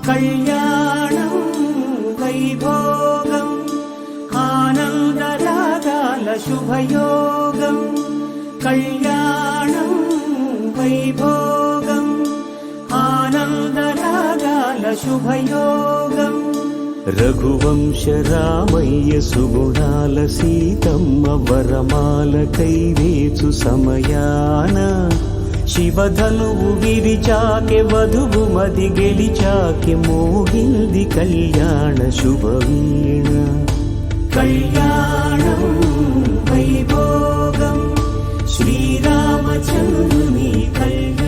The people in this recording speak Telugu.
కళ్యాణం వైభోగం ఆనందరాగాల శుభయోగం కళ్యాణం వైభోగం ఆనందరాగాల శుభయోగం రఘువంశ రామయ్య సుగుణాల సీతమ్మ వరమాల కైవేచు సమయాన శివధనువు విరిచాకె వధువు మది గెలిచాకె మోగింది కళ్యాణ శుభవీణ కళ్యాణం వైభోగం శ్రీరామచంద్రుని కళ్యాణం